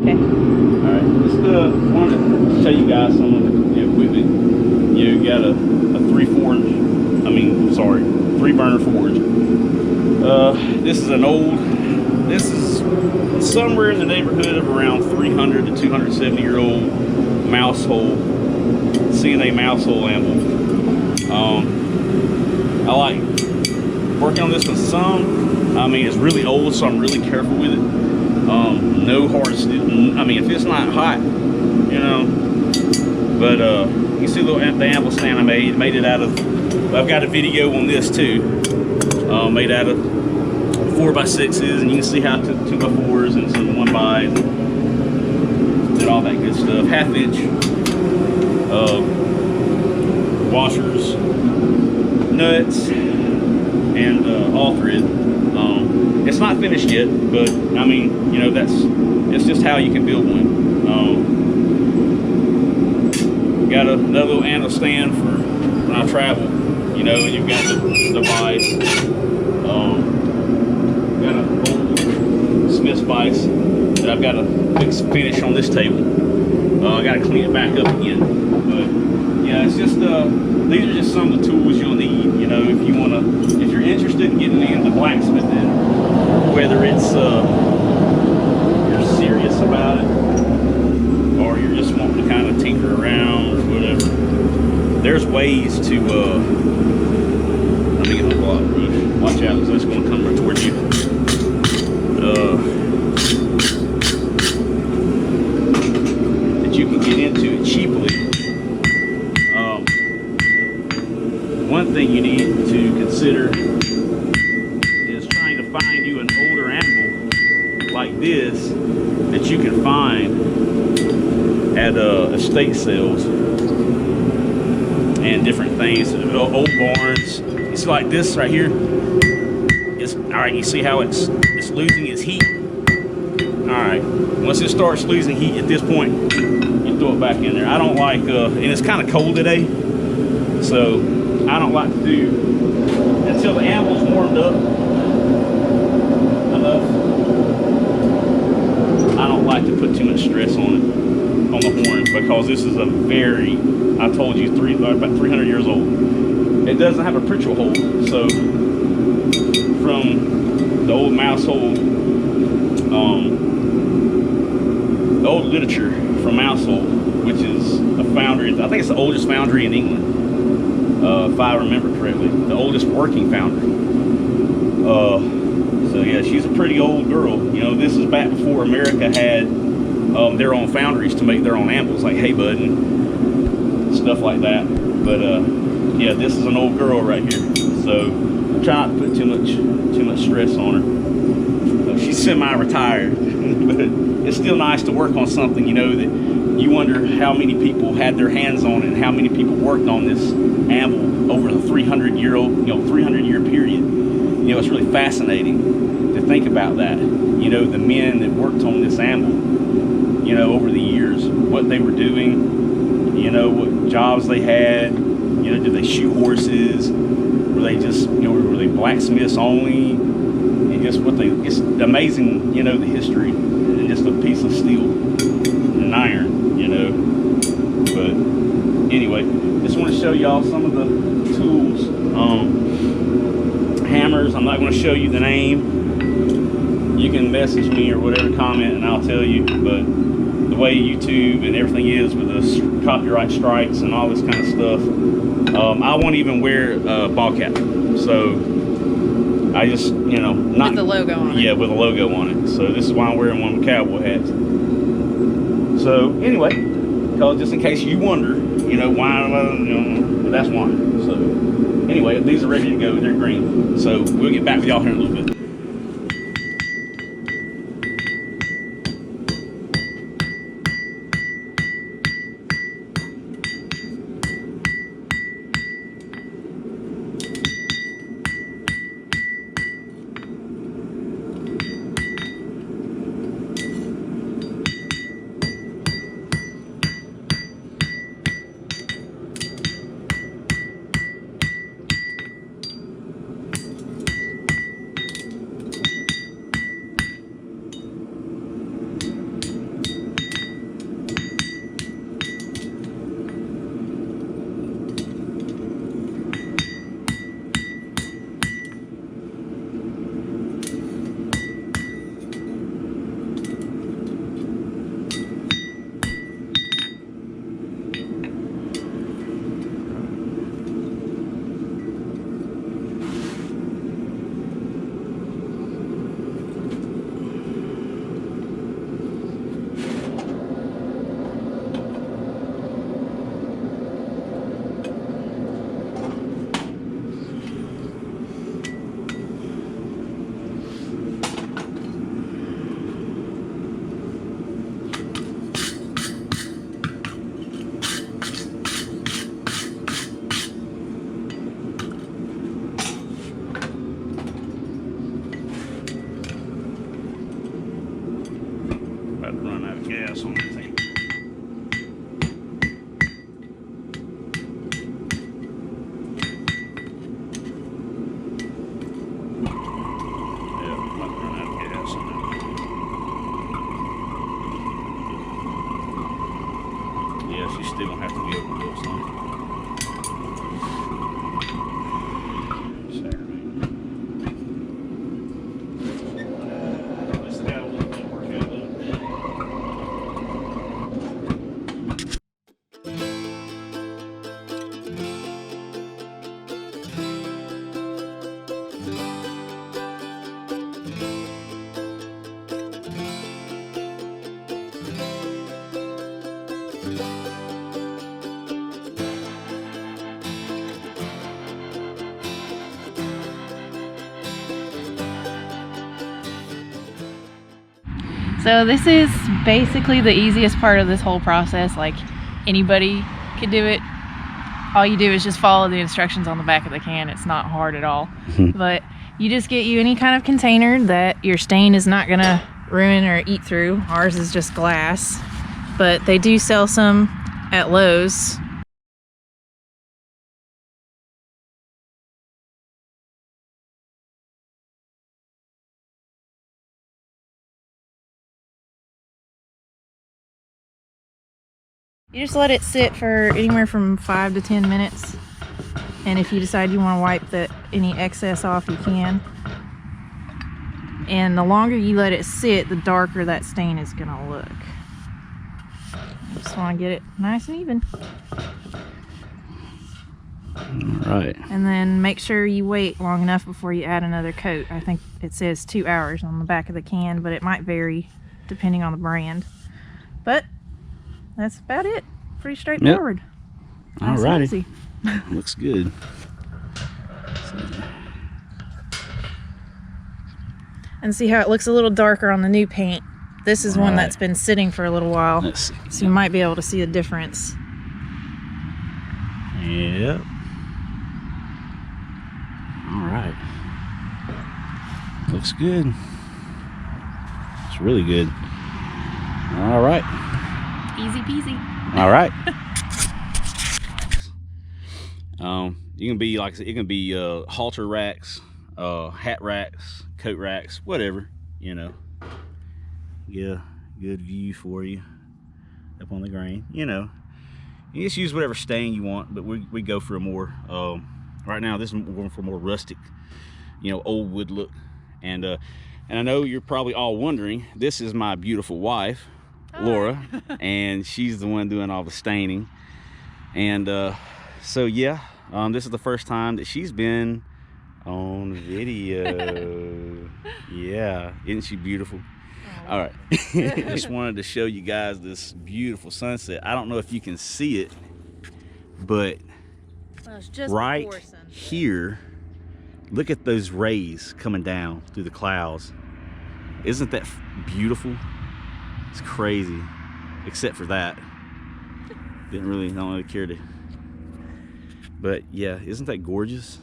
Okay. Alright, just wanted to show you guys some of the equipment. You got a 3 burner forge. This is an old, this is somewhere in the neighborhood of around 300 to 270 year old mouse hole, CNA mouse hole anvil. I like working on this one some. I mean, it's really old, so I'm really careful with it. No hard steel. I mean, if it's not hot, you know. But you see the anvil stand I made it out of. I've got a video on this too. Made out of 4x6s, and you can see how 2x4s and some 1x did all that good stuff. 1/2 inch washers, nuts, and all thread. It's not finished yet, but I mean, you know, it's just how you can build one. Got another little anvil stand for when I travel, you know, and you've got the device. Got a old Smith's vise that I've got to finish on this table. I got to clean it back up again, but yeah, it's just these are just some of the tools you'll need, you know, if you're interested in getting into blacksmithing, whether it's you're serious about it or you're just wanting to kind of tinker around or whatever. There's ways to let me get my block brush. Watch out, because it's going to come right towards you. That you can get into it cheaply. One thing you need to consider is trying to find you an older animal like this that you can find at estate sales and different things. Old barns. It's like this right here. It's all right. You see how it's losing its heat. All right. Once it starts losing heat at this point, you throw it back in there. I don't like, and it's kind of cold today, so I don't like to do until the anvil's warmed up enough. I don't like to put too much stress on it, on the horn, because this is a very, I told you, about 300 years old. It doesn't have a pritchel hole, so from the old mouse hole, the old literature from mouse hole, which is a foundry, I think it's the oldest foundry in England. If I remember correctly, the oldest working foundry. So yeah, she's a pretty old girl. You know, this is back before America had their own foundries to make their own anvils, like Hay Bud and stuff like that. But yeah, this is an old girl right here. So I try not to put too much stress on her. She's semi-retired, but it's still nice to work on something, you know, that you wonder how many people had their hands on it and how many people worked on this anvil over the 300-year period. You know, it's really fascinating to think about that. You know, the men that worked on this anvil, you know, over the years, what they were doing, you know, what jobs they had, you know, did they shoe horses? Were they just, you know, were they blacksmiths only? And just it's amazing, you know, the history, and just a piece of steel and iron, you know. But anyway, just want to show y'all some of the tools. Hammers, I'm not going to show you the name. You can message me or whatever, comment, and I'll tell you. But the way YouTube and everything is with the copyright strikes and all this kind of stuff, I won't even wear a ball cap. So I just, you know, not with the logo on it. Yeah, with a logo on it. So this is why I'm wearing one of the cowboy hats. So anyway, because just in case you wonder, you know, why, you know, that's why. So anyway, these are ready to go. They're green. So we'll get back with y'all here in a little bit. So this is basically the easiest part of this whole process. Like, anybody could do it. All you do is just follow the instructions on the back of the can. It's not hard at all. But you just get you any kind of container that your stain is not gonna ruin or eat through. Ours is just glass, but they do sell some at Lowe's. You just let it sit for anywhere from 5 to 10 minutes. And if you decide you want to wipe any excess off, you can. And the longer you let it sit, the darker that stain is going to look. Just want to get it nice and even. All right. And then make sure you wait long enough before you add another coat. I think it says 2 hours on the back of the can, but it might vary depending on the brand. But that's about it. Pretty straightforward. Yep. Nice and easy. Looks good. And see how it looks a little darker on the new paint. This is one that's been sitting for a little while. Let's see. So you might be able to see a difference. Yep. All right. Looks good. It's really good. All right. Easy peasy. All right. You can be like it can be halter racks, hat racks, coat racks, whatever, you know. Get a good view for you up on the grain, you know. You just use whatever stain you want, but we go for a more right now this is going for a more rustic, you know, old wood look. And I know you're probably all wondering, this is my beautiful wife, Laura, and she's the one doing all the staining. And so yeah, this is the first time that she's been on video. Yeah, isn't she beautiful? All right. I just wanted to show you guys this beautiful sunset. I don't know if you can see it, but right here, look at those rays coming down through the clouds. Isn't that beautiful? It's crazy, except for that. Don't really care to. But yeah, isn't that gorgeous?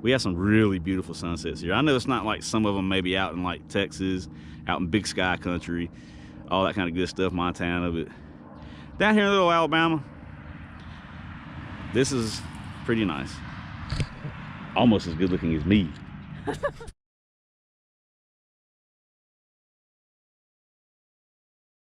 We have some really beautiful sunsets here. I know it's not like some of them maybe out in like Texas, out in big sky country, all that kind of good stuff, Montana, but down here in little Alabama, this is pretty nice. Almost as good looking as me.